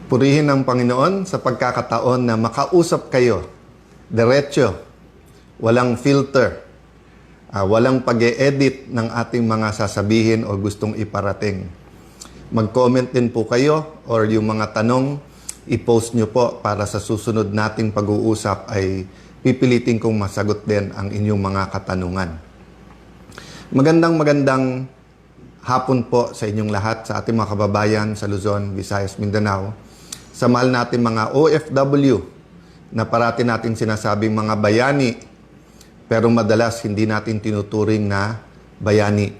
Purihin ang Panginoon sa pagkakataon na makausap kayo, diretso, walang filter, walang pag-e-edit ng ating mga sasabihin o gustong iparating. Mag-comment din po kayo or yung mga tanong, i-post nyo po para sa susunod nating pag-uusap ay pipilitin kong masagot din ang inyong mga katanungan. Magandang hapon po sa inyong lahat, sa ating mga kababayan sa Luzon, Visayas, Mindanao. Sa mahal natin mga OFW na parati nating sinasabing mga bayani, pero madalas hindi natin tinuturing na bayani.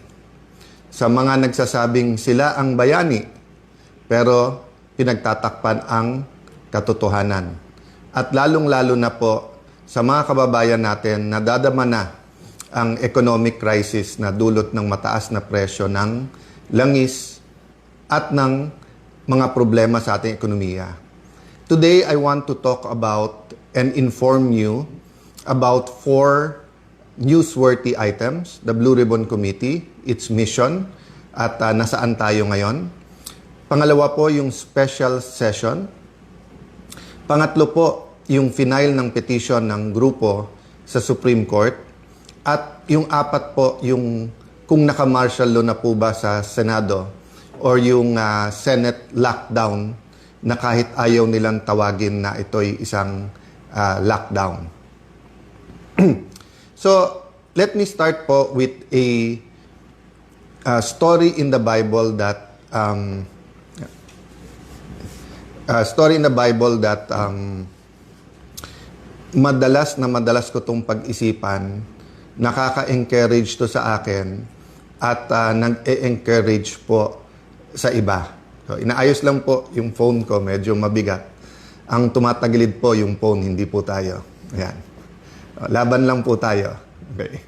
Sa mga nagsasabing sila ang bayani, pero pinagtatakpan ang katotohanan. At lalong-lalo na po sa mga kababayan natin na dadama na ang economic crisis na dulot ng mataas na presyo ng langis at ng mga problema sa ating ekonomiya. Today, I want to talk about and inform you about 4 newsworthy items, the Blue Ribbon Committee, its mission, at nasaan tayo ngayon. Pangalawa po, yung special session. Pangatlo po, yung final ng petition ng grupo sa Supreme Court. At yung 4 po, yung kung naka-martial law na po ba sa Senado or yung Senate lockdown na kahit ayaw nilang tawagin na ito'y isang lockdown. So, let me start po with a story in the Bible that madalas ko tong pag-isipan, nakaka-encourage to sa akin at nag-e-encourage po sa iba. So, inaayos lang po yung phone ko, medyo mabigat. Ang tumatagilid po yung phone, hindi po tayo. Ayan. Laban lang po tayo. Okay.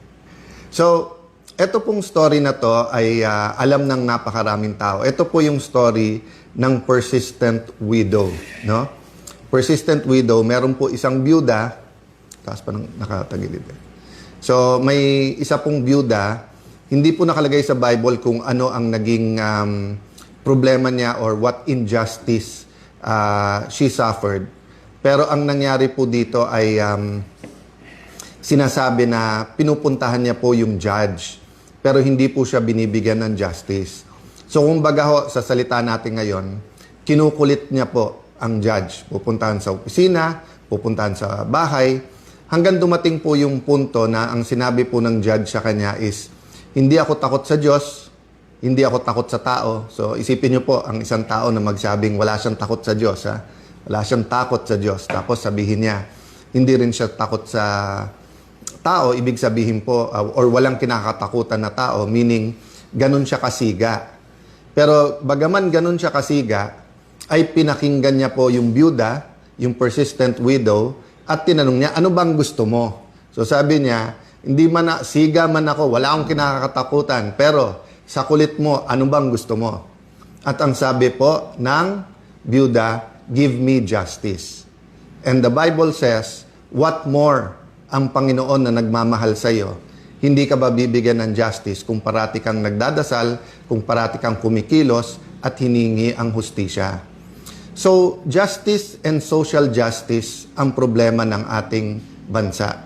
So, ito pong story na to ay alam ng napakaraming tao. Ito po yung story ng persistent widow. No? Persistent widow, meron po isang byuda, taas pa ng nakatagilid. So, may isa pong byuda, hindi po nakalagay sa Bible kung ano ang naging problema niya or what injustice she suffered. Pero ang nangyari po dito ay sinasabi na pinupuntahan niya po yung judge. Pero hindi po siya binibigyan ng justice. So kung baga ho, sa salita natin ngayon, kinukulit niya po ang judge. Pupuntahan sa opisina, pupuntahan sa bahay, hanggang dumating po yung punto na ang sinabi po ng judge sa kanya is, hindi ako takot sa Diyos, hindi ako takot sa tao. So isipin niyo po, ang isang tao na magsabing wala siyang takot sa Diyos, ha? Wala siyang takot sa Diyos. Tapos sabihin niya, hindi rin siya takot sa tao, ibig sabihin po, or walang kinakatakutan na tao, meaning ganun siya kasiga. Pero bagaman ganun siya kasiga, ay pinakinggan niya po yung byuda, yung persistent widow, at tinanong niya, ano bang gusto mo? So sabi niya, hindi man siga man ako, wala akong kinakatakutan, pero sa kulit mo, ano bang gusto mo? At ang sabi po ng byuda, give me justice. And the Bible says, what more ang Panginoon na nagmamahal sa iyo? Hindi ka ba bibigyan ng justice kung parati kang nagdadasal, kung parati kang kumikilos, at hiningi ang hustisya? So, justice and social justice ang problema ng ating bansa.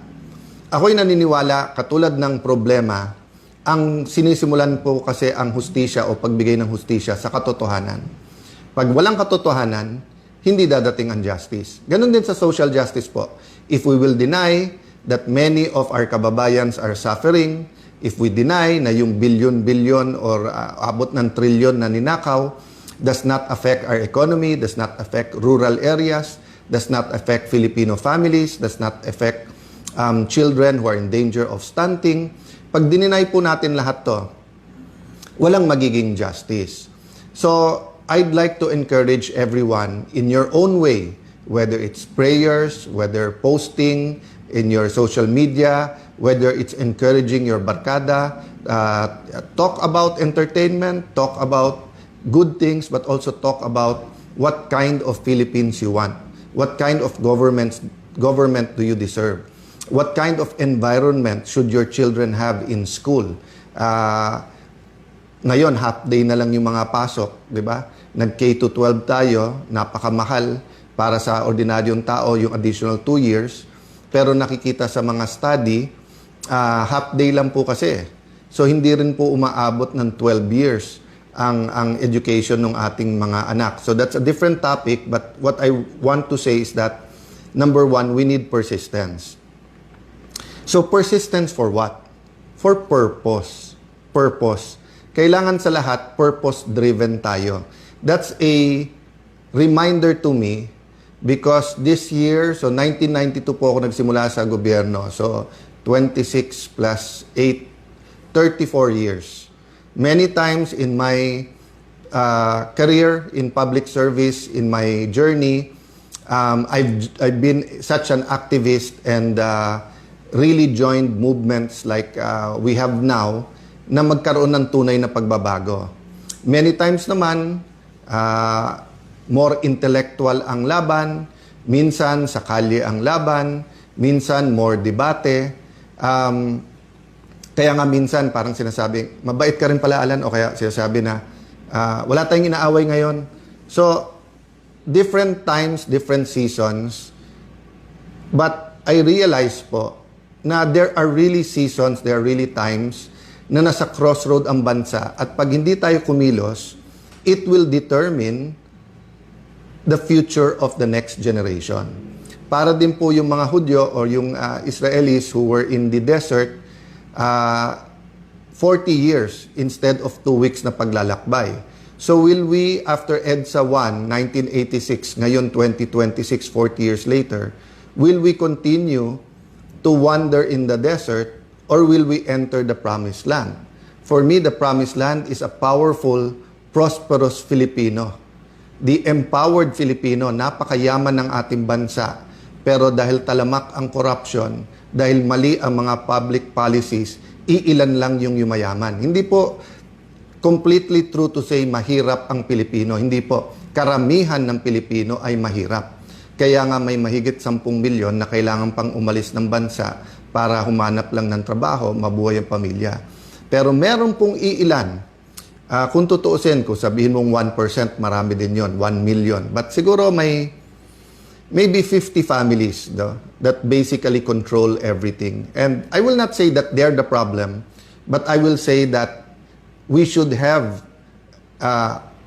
Ako'y naniniwala, katulad ng problema, ang sinisimulan po kasi ang hustisya o pagbigay ng hustisya sa katotohanan. Pag walang katotohanan, hindi dadating ang justice. Ganon din sa social justice po. If we will deny that many of our kababayans are suffering, if we deny na yung billion or abot ng trilyon na ninakaw does not affect our economy, does not affect rural areas, does not affect Filipino families, does not affect children who are in danger of stunting. Pag dininay po natin lahat to, walang magiging justice. So, I'd like to encourage everyone in your own way, whether it's prayers, whether posting in your social media, whether it's encouraging your barkada, talk about entertainment, talk about good things, but also talk about what kind of Philippines you want. What kind of government do you deserve? What kind of environment should your children have in school? Ngayon, half day na lang yung mga pasok, di ba? Nag-K to 12 tayo, napakamahal para sa ordinaryong tao yung additional 2 years. Pero nakikita sa mga study, half day lang po kasi. So hindi rin po umaabot ng 12 years ang education ng ating mga anak. So that's a different topic, but what I want to say is that number one, we need persistence. So persistence for what? For purpose. Purpose. Kailangan sa lahat, purpose-driven tayo. That's a reminder to me because this year, so 1992 po ako nagsimula sa gobyerno. So 26 plus 8, 34 years. Many times in my career in public service, in my journey, I've been such an activist and really joined movements like we have now na magkaroon ng tunay na pagbabago. Many times naman, more intellectual ang laban, minsan sa kalye ang laban, minsan more debate. Kaya nga minsan parang sinasabi, mabait ka rin pala Alan, o kaya sinasabi na, wala tayong inaaway ngayon. So, different times, different seasons, but I realize po na there are really seasons, there are really times na nasa crossroad ang bansa at pag hindi tayo kumilos, it will determine the future of the next generation. Para din po yung mga Hudyo or yung Israelis who were in the desert, 40 years instead of 2 weeks na paglalakbay. So will we, after EDSA 1, 1986, ngayon 2026, 40 years later, will we continue to wander in the desert or will we enter the promised land? For me, the promised land is a powerful, prosperous Filipino. The empowered Filipino, napakayaman ng ating bansa. Pero dahil talamak ang corruption, dahil mali ang mga public policies, iilan lang yung yumayaman. Hindi po completely true to say mahirap ang Pilipino. Hindi po. Karamihan ng Pilipino ay mahirap. Kaya nga may mahigit 10 milyon na kailangan pang umalis ng bansa para humanap lang ng trabaho, mabuhay ang pamilya. Pero meron pong iilan, kung tutuusin, kung sabihin mong 1%, marami din yon, 1 million. But siguro may maybe 50 families that basically control everything. And I will not say that they're the problem, but I will say that we should have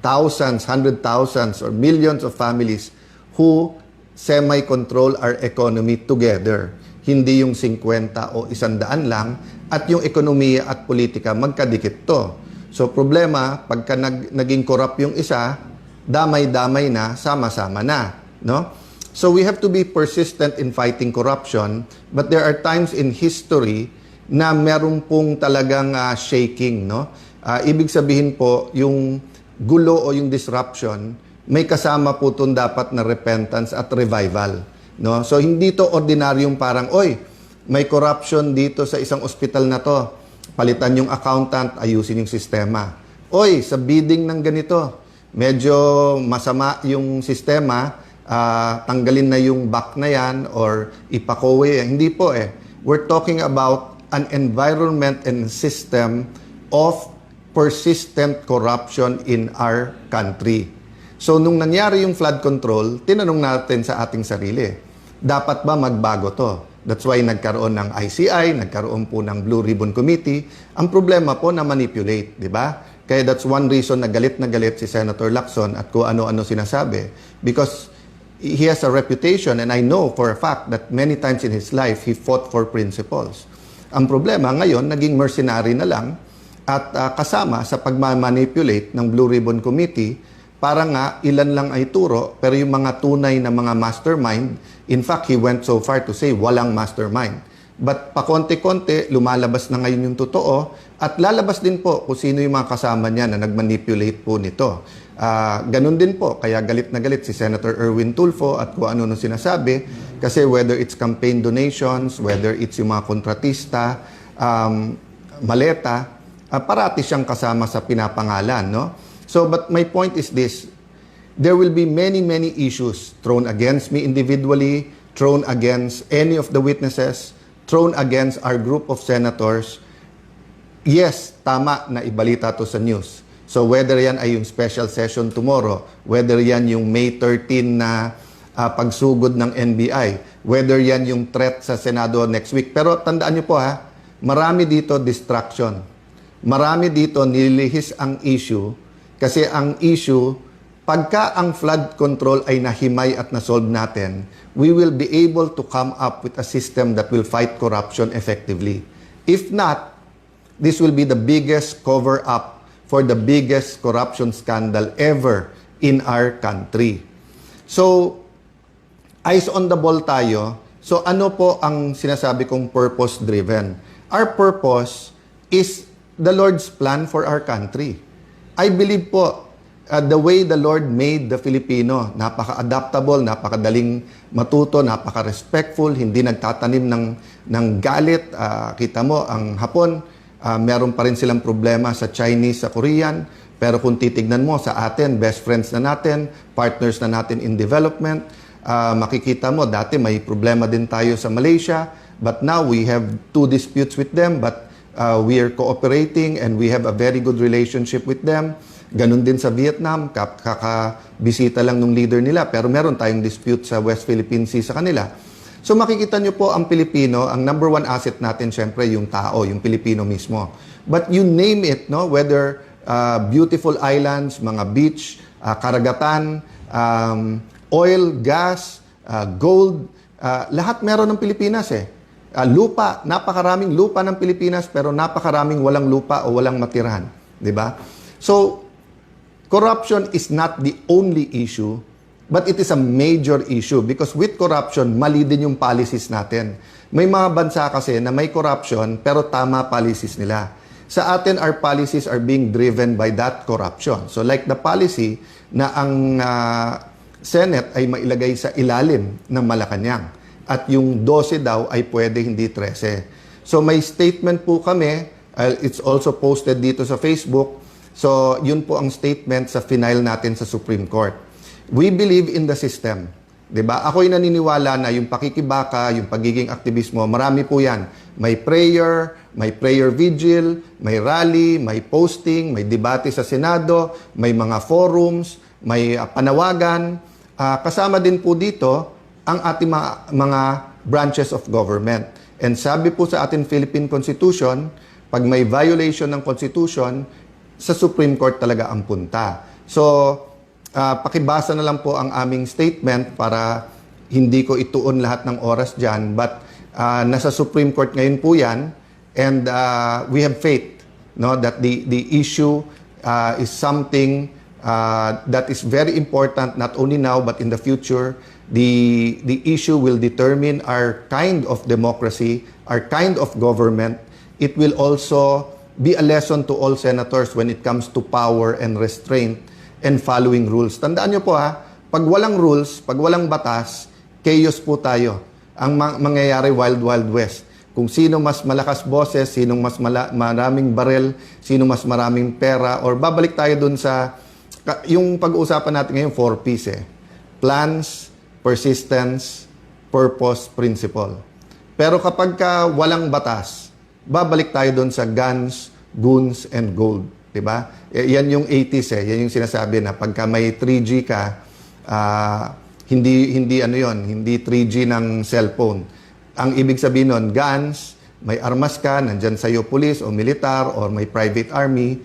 thousands, 100,000 or millions of families who semi-control our economy together. Hindi yung 50 o 100 lang at yung ekonomiya at politika magkadikit to. So problema, pagka naging corrupt yung isa, damay-damay na, sama-sama na. No? So we have to be persistent in fighting corruption, but there are times in history na meron pong talagang shaking. No? Ibig sabihin po, yung gulo o yung disruption, may kasama po itong dapat na repentance at revival. No? So hindi to ordinaryong parang, oy, may corruption dito sa isang ospital na to. Palitan yung accountant, ayusin yung sistema. Oy, sa bidding ng ganito, medyo masama yung sistema, tanggalin na yung back na yan or ipakowe. Hindi po eh. We're talking about an environment and system of persistent corruption in our country. So nung nangyari yung flood control, tinanong natin sa ating sarili, dapat ba magbago to? That's why nagkaroon ng ICI, nagkaroon po ng Blue Ribbon Committee. Ang problema po na manipulate, di ba? Kaya that's one reason na galit si Senator Lacson at kung ano-ano sinasabi. Because he has a reputation and I know for a fact that many times in his life, he fought for principles. Ang problema ngayon, naging mercenary na lang at kasama sa pagmamanipulate ng Blue Ribbon Committee para nga ilan lang ay turo pero yung mga tunay na mga mastermind, in fact, he went so far to say walang mastermind. But pakonti-konti, lumalabas na ngayon yung totoo at lalabas din po kung sino yung mga kasama niya na nagmanipulate po nito. Ganun din po, kaya galit na galit si Senator Erwin Tulfo at kung ano sinasabi kasi whether it's campaign donations, whether it's yung mga kontratista, maleta, parati siyang kasama sa pinapangalan, no? So, but my point is this, there will be many issues thrown against me individually, thrown against any of the witnesses, thrown against our group of senators. yes, tama na ibalita to sa news. So whether yan ay yung special session tomorrow, whether yan yung May 13 na pagsugod ng NBI, whether yan yung threat sa Senado next week. Pero tandaan niyo po ha, marami dito distraction. Marami dito nililihis ang issue kasi ang issue, pagka ang flood control ay nahimay at nasolve natin, we will be able to come up with a system that will fight corruption effectively. If not, this will be the biggest cover-up for the biggest corruption scandal ever in our country. So, eyes on the ball tayo. So, ano po ang sinasabi kong purpose-driven? Our purpose is the Lord's plan for our country. I believe po, the way the Lord made the Filipino, napaka-adaptable, napakadaling matuto, napaka-respectful, hindi nagtatanim ng galit. Kita mo, ang Hapon, meron pa rin silang problema sa Chinese, sa Korean. Pero kung titignan mo sa atin, best friends na natin, partners na natin in development, makikita mo, dati may problema din tayo sa Malaysia. But now we have 2 disputes with them, but we are cooperating and we have a very good relationship with them. Ganun din sa Vietnam, kakabisita lang ng leader nila, pero meron tayong dispute sa West Philippine Sea sa kanila. So makikita nyo po ang Pilipino, ang number 1 asset natin syempre yung tao, yung Pilipino mismo. But you name it, no? Whether beautiful islands, mga beach, karagatan, oil, gas, gold, lahat meron ng Pilipinas eh. Lupa, napakaraming lupa ng Pilipinas pero napakaraming walang lupa o walang matirahan, 'di ba? So corruption is not the only issue, but it is a major issue because with corruption, mali din yung policies natin. May mga bansa kasi na may corruption pero tama policies nila. Sa atin, our policies are being driven by that corruption. So like the policy na ang Senate ay mailagay sa ilalim ng Malacanang at yung 12 daw ay pwede hindi 13. So may statement po kami, it's also posted dito sa Facebook. So yun po ang statement sa final natin sa Supreme Court. We believe in the system. 'Di ba? Ako'y naniniwala na yung pakikibaka, yung pagiging aktivismo, marami po 'yan. May prayer vigil, may rally, may posting, may debate sa Senado, may mga forums, may panawagan. Kasama din po dito ang ating mga branches of government. And sabi po sa ating Philippine Constitution, pag may violation ng Constitution, sa Supreme Court talaga ang punta. So, pakibasa na lang po ang aming statement para hindi ko ituon lahat ng oras dyan. But nasa Supreme Court ngayon po yan. And we have faith, no, that the issue is something that is very important not only now but in the future. The issue will determine our kind of democracy, our kind of government. It will also be a lesson to all senators when it comes to power and restraint and following rules. Tandaan nyo po pag walang rules, pag walang batas, chaos po tayo. Ang mangyayari Wild Wild West. Kung sino mas malakas boses, sino mas maraming barel, sino mas maraming pera, or babalik tayo dun sa, yung pag-uusapan natin ngayon, 4 P's eh. Plans, persistence, purpose, principle. Pero kapag walang batas, babalik tayo dun sa guns, goons, and gold. Diba? Yan yung 80s eh. Yan yung sinasabi na pagka may 3G ka, hindi ano yon, hindi 3G ng cellphone. Ang ibig sabihin nun, guns, may armas ka, nandyan sa'yo police o militar or may private army.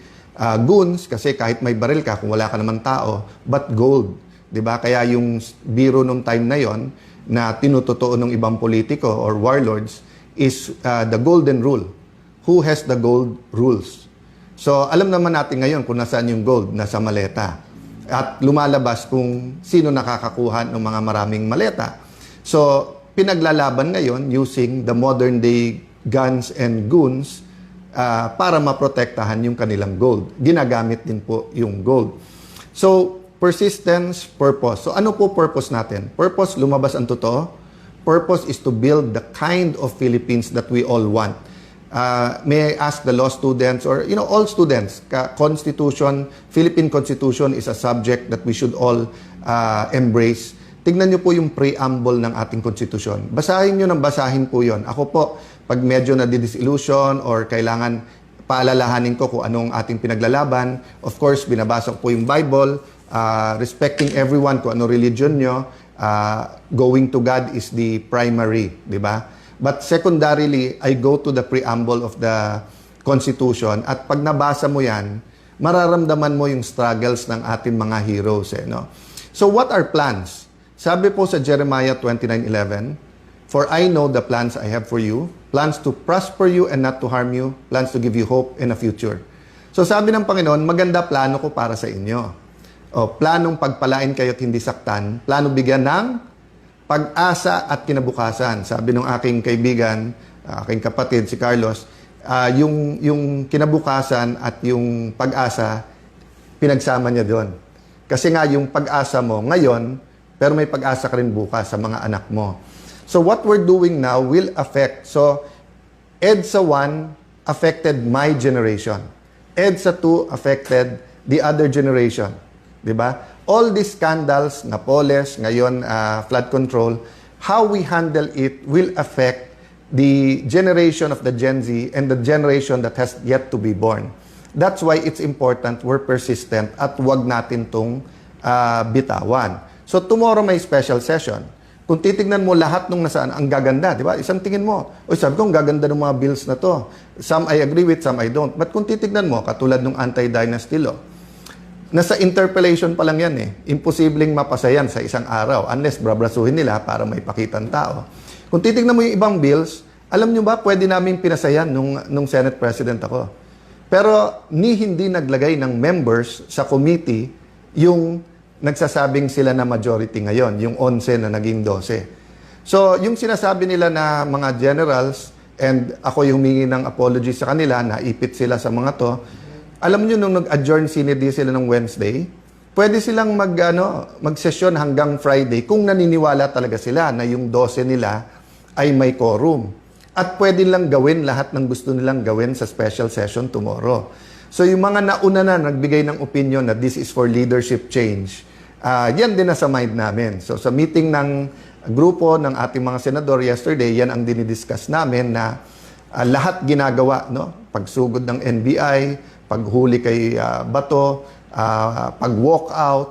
Goons, kasi kahit may baril ka, kung wala ka naman tao, but gold. Diba? Kaya yung biro nung time na yon na tinutotoo ng ibang politiko or warlords is the golden rule. Who has the gold rules? So, alam naman natin ngayon kung nasaan yung gold, nasa maleta. At lumalabas kung sino nakakakuha ng mga maraming maleta. So, pinaglalaban ngayon using the modern day guns and goons para maprotektahan yung kanilang gold. Ginagamit din po yung gold. So, persistence, purpose. So, ano po purpose natin? Purpose, lumabas ang totoo. Purpose is to build the kind of Philippines that we all want. May I ask the law students or all students, Constitution, Philippine Constitution is a subject that we should all embrace. Tignan niyo po yung preamble ng ating Constitution. Basahin niyo ng basahin po 'yon. Ako po, pag medyo na disillusion or kailangan paalalahanin ko kung anong ating pinaglalaban. Of course, binabasa ko po yung Bible, respecting everyone kung ano religion nyo. Going to God is the primary, di ba? But secondarily, I go to the preamble of the Constitution at pag nabasa mo yan, mararamdaman mo yung struggles ng ating mga heroes. No? So what are plans? Sabi po sa Jeremiah 29:11, "For I know the plans I have for you, plans to prosper you and not to harm you, plans to give you hope and a future." So sabi ng Panginoon, maganda plano ko para sa inyo. Planong pagpalain kayo at hindi saktan, plano bigyan ng pag-asa at kinabukasan. Sabi ng aking kaibigan, aking kapatid, si Carlos, yung kinabukasan at yung pag-asa, pinagsama niya doon. Kasi nga yung pag-asa mo ngayon, pero may pag-asa ka rin bukas sa mga anak mo. So what we're doing now will affect. So EDSA 1 affected my generation. EDSA 2 affected the other generation. Diba? All these scandals, Napoles, ngayon flood control, how we handle it will affect the generation of the Gen Z and the generation that has yet to be born. That's why it's important we're persistent at wag natin tong bitawan. So tomorrow may special session. Kung titignan mo lahat nung nasaan, ang gaganda, di ba? Isang tingin mo, sabi ko, ang gaganda ng mga bills na to. Some I agree with, some I don't. But kung titignan mo, katulad nung anti-dynasty law, nasa interpellation pa lang yan eh. Imposibleng mapasa yan sa isang araw unless brabrasuhin nila para may pakitang tao. Kung titignan mo yung ibang bills, alam nyo ba, pwede namin pinasayan nung Senate President ako. Pero hindi naglagay ng members sa committee yung nagsasabing sila na majority ngayon, yung 11 na naging 12. So, yung sinasabi nila na mga generals, and ako yung humingi ng apology sa kanila, naipit sila sa mga to, alam niyo nung nag-adjourn sinidi sila ng Wednesday, pwede silang mag-session hanggang Friday kung naniniwala talaga sila na yung 12 nila ay may quorum. At pwede lang gawin lahat ng gusto nilang gawin sa special session tomorrow. So yung mga nauna na nagbigay ng opinion na this is for leadership change, yan din nasa mind namin. So sa meeting ng grupo ng ating mga senador yesterday, yan ang dinidiscuss namin na lahat ginagawa, no? Pagsugod ng NBI, paghuli kay Bato, pag-walk out,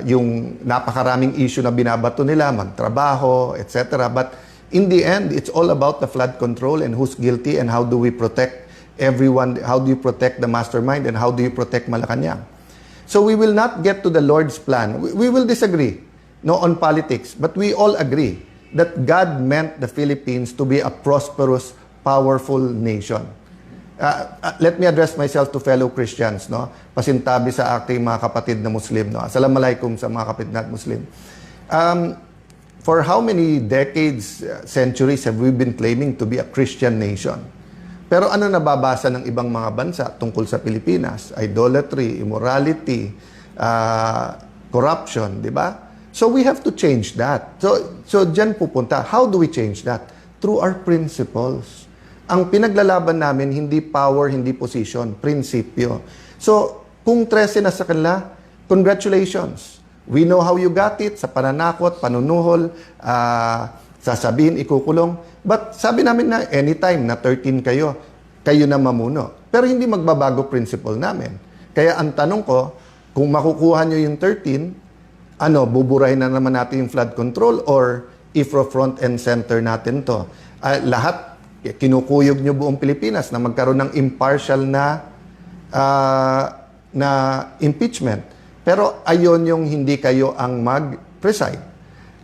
yung napakaraming issue na binabato nila, magtrabaho, etc. But in the end, it's all about the flood control and who's guilty and how do we protect everyone, how do you protect the mastermind and how do you protect Malacanang. So we will not get to the Lord's plan. We will disagree on politics, but we all agree that God meant the Philippines to be a prosperous, powerful nation. Let me address myself to fellow Christians, no? Pasintabi sa aking mga kapatid na Muslim, no? Assalamualaikum sa mga kapatid na Muslim. For how many decades, centuries have we been claiming to be a Christian nation? Pero ano nababasa ng ibang mga bansa tungkol sa Pilipinas? Idolatry, immorality, corruption, di ba? So we have to change that. So dyan pupunta. How do we change that? Through our principles. Ang pinaglalaban namin, hindi power, hindi position, prinsipyo. So, kung 13 na sa kanila, congratulations. We know how you got it, sa pananakot, panunuhol, sasabihin, ikukulong. But sabi namin na anytime na 13 kayo, kayo na mamuno. Pero hindi magbabago principle namin. Kaya ang tanong ko, kung makukuha nyo yung 13, buburahin na naman natin yung flood control or IFRO front and center natin to. Lahat kinukuyog nyo buong Pilipinas na magkaroon ng impartial na impeachment. Pero ayon yung hindi kayo ang mag-preside.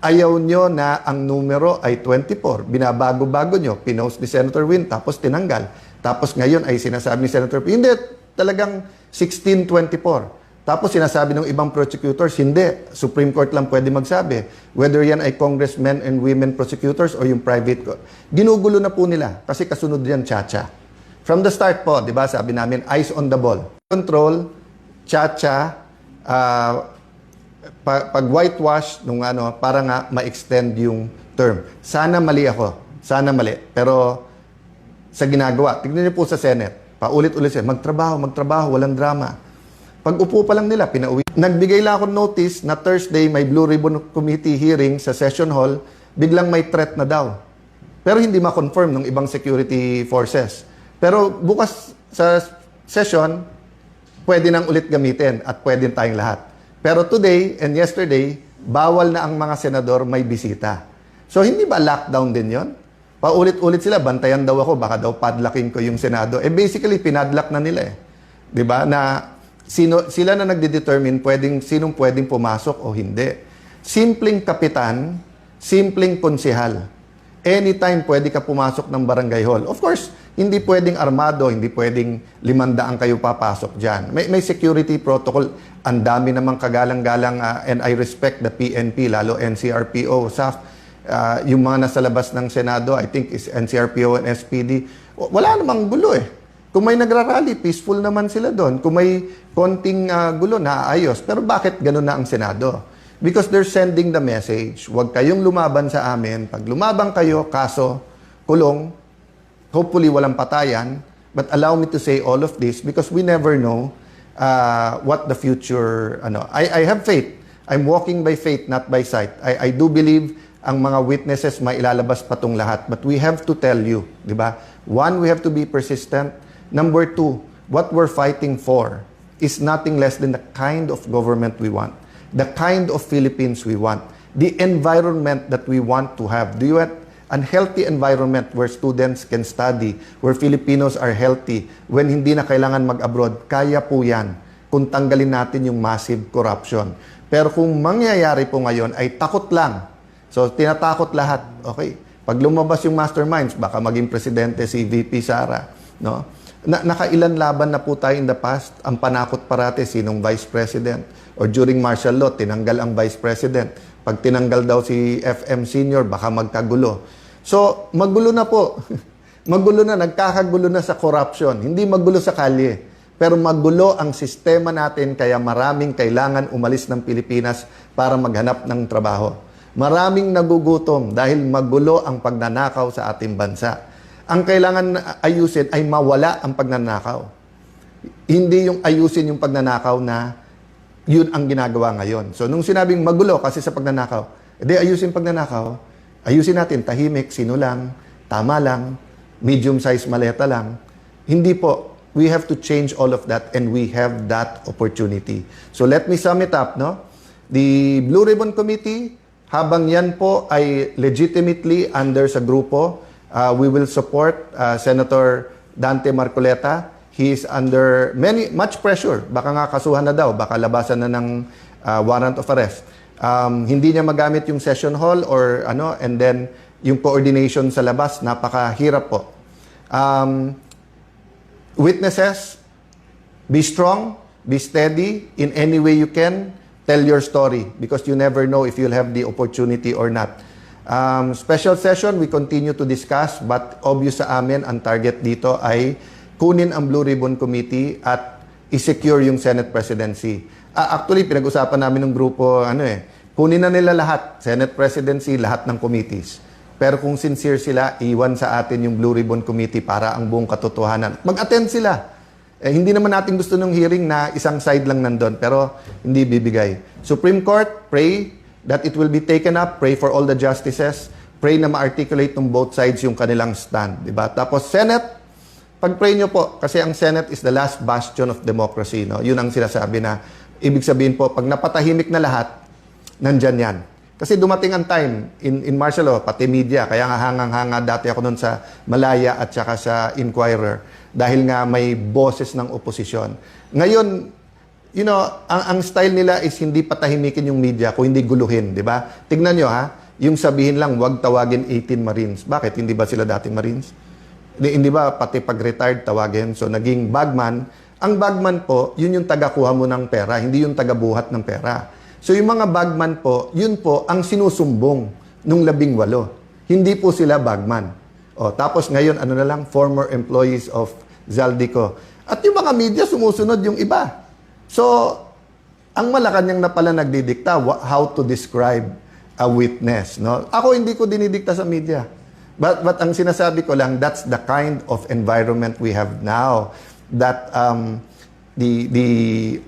Ayaw nyo na ang numero ay 24. Binabago-bago nyo. Pinost ni Senator Win, tapos tinanggal. Tapos ngayon ay sinasabi ni Senator Win, hindi, talagang 1624. Tapos sinasabi ng ibang prosecutors, hindi. Supreme Court lang pwede magsabi. Whether yan ay congressmen and women prosecutors o yung private court. Ginugulo na po nila kasi kasunod yan chacha. From the start po, di ba, sabi namin, eyes on the ball. Control, chacha, pag whitewash, para nga ma-extend yung term. Sana mali ako. Sana mali. Pero sa ginagawa, tignan niyo po sa Senate, paulit-ulit siya, magtrabaho, walang drama. Pag upo pa lang nila, pinauwi. Nagbigay lang ako notice na Thursday may Blue Ribbon Committee hearing sa session hall, biglang may threat na daw. Pero hindi ma-confirm ng ibang security forces. Pero bukas sa session, pwede nang ulit gamitin at pwede tayong lahat. Pero today and yesterday, bawal na ang mga senador may bisita. So hindi ba lockdown din yon? Paulit-ulit sila, bantayan daw ako, baka daw padlocking ko yung Senado. Basically, pinadlock na nila eh. 'Di ba? Na sila na nagde-determine sinong pwedeng pumasok o hindi. Simpleng kapitan, simpleng konsehal. Anytime pwede ka pumasok ng barangay hall. Of course, hindi pwedeng armado, hindi pwedeng 500 kayo papasok dyan. May security protocol. Ang dami namang kagalang-galang and I respect the PNP, lalo NCRPO, SAF. Yung mga nasa labas ng Senado, I think is NCRPO and SPD. Wala namang gulo eh. Kung may nagrarally, peaceful naman sila doon. Kung may konting gulo, naayos. Pero bakit ganun na ang Senado? Because they're sending the message, huwag kayong lumaban sa amin. Pag lumabang kayo, kaso, kulong, hopefully walang patayan, but allow me to say all of this because we never know what the future, I have faith. I'm walking by faith, not by sight. I do believe ang mga witnesses may ilalabas pa tong lahat. But we have to tell you, di ba? One, we have to be persistent. Number two, what we're fighting for is nothing less than the kind of government we want. The kind of Philippines we want, the environment that we want to have. Do you want a healthy environment where students can study, where Filipinos are healthy, when hindi na kailangan mag-abroad? Kaya po yan kung tanggalin natin yung massive corruption. Pero kung mangyayari po ngayon ay takot lang. So, tinatakot lahat. Okay, pag lumabas yung masterminds, baka maging presidente si VP Sara. No? Nakailan laban na po tayo in the past. Ang panakot parate, sinong vice president? Or during martial law, tinanggal ang vice president. Pag tinanggal daw si FM Senior, baka magkagulo. So, magulo na po. Magulo na, nagkakagulo na sa corruption. Hindi magulo sa kalye. Pero magulo ang sistema natin, kaya maraming kailangan umalis ng Pilipinas para maghanap ng trabaho. Maraming nagugutom dahil magulo ang pagnanakaw sa ating bansa. Ang kailangan ayusin ay mawala ang pagnanakaw. Hindi yung ayusin yung pagnanakaw na yun ang ginagawa ngayon. So, nung sinabing magulo kasi sa pagnanakaw, ayusin pagnanakaw, ayusin natin, tahimik, sino lang, tama lang, medium-size maleta lang. Hindi po. We have to change all of that and we have that opportunity. So, let me sum it up, no? The Blue Ribbon Committee, habang yan po ay legitimately under sa grupo, we will support Senator Dante Marcoleta. He is under much pressure. Baka nga kasuhan na daw, baka labasan na ng warrant of arrest. Hindi niya magamit yung session hall or and then yung coordination sa labas, napakahirap po. Witnesses, be strong, be steady in any way you can. Tell your story because you never know if you'll have the opportunity or not. Special session, we continue to discuss but obvious sa amin, ang target dito ay kunin ang Blue Ribbon Committee at i-secure yung Senate presidency. Actually, pinag-usapan namin ng grupo, kunin na nila lahat, Senate presidency, lahat ng committees. Pero kung sincere sila, iwan sa atin yung Blue Ribbon Committee para ang buong katotohanan. Mag-attend sila. Hindi naman natin gusto ng hearing na isang side lang nandun, pero hindi bibigay. Supreme Court, pray that it will be taken up. Pray for all the justices. Pray na ma-articulate ng both sides yung kanilang stand. Diba? Tapos Senate, pag-pray nyo po, kasi ang Senate is the last bastion of democracy. No? Yun ang sinasabi na, ibig sabihin po, pag napatahimik na lahat, nandyan yan. Kasi dumating ang time, in martial law, pati media, kaya nga hangang-hanga dati ako nun sa Malaya at saka sa Inquirer, dahil nga may boses ng oposisyon. Ngayon, ang style nila is hindi patahimikin yung media, kung hindi guluhin, di ba? Tignan nyo yung sabihin lang, wag tawagin 18 Marines. Bakit? Hindi ba sila dating Marines? Hindi ba pati pag-retired tawagin? So, naging bagman. Ang bagman po, yun yung taga-kuha mo ng pera, hindi yung taga-buhat ng pera. So, yung mga bagman po, yun po ang sinusumbong nung 18. Hindi po sila bagman. Tapos ngayon, na lang, former employees of Zaldico. At yung mga media, sumusunod yung iba. So, ang Malacanang na pala nagdidikta how to describe a witness. No? Ako hindi ko dinidikta sa media. But ang sinasabi ko lang, that's the kind of environment we have now. That the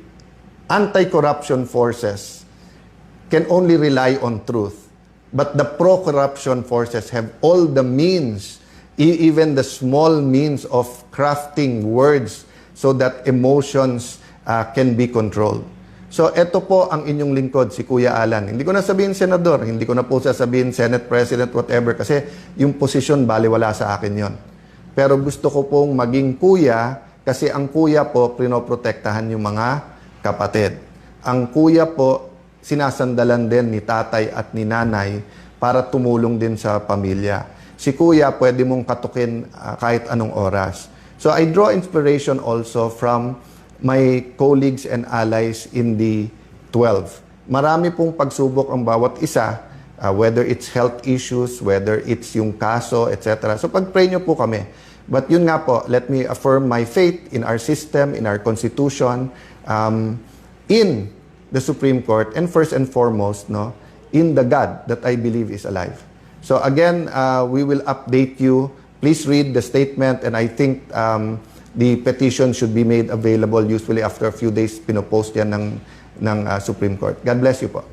anti-corruption forces can only rely on truth. But the pro-corruption forces have all the means even the small means of crafting words so that emotions can be controlled. So, ito po ang inyong lingkod, si Kuya Alan. Hindi ko na sabihin senador, hindi ko na po sasabihin Senate President, whatever, kasi yung posisyon, baliwala sa akin yon. Pero gusto ko pong maging kuya, kasi ang kuya po, pinoprotektahan yung mga kapatid. Ang kuya po, sinasandalan din ni tatay at ni nanay para tumulong din sa pamilya. Si kuya, pwede mong katukin kahit anong oras. So, I draw inspiration also from my colleagues and allies in the 12. Marami pong pagsubok ang bawat isa, whether it's health issues, whether it's yung kaso, etc. So pag-pray nyo po kami. But yun nga po, let me affirm my faith in our system, in our constitution, in the Supreme Court, and first and foremost, no, in the God that I believe is alive. So again, we will update you. Please read the statement, and I think the petition should be made available usually after a few days. Pinopost yan ng Supreme Court. God bless you po.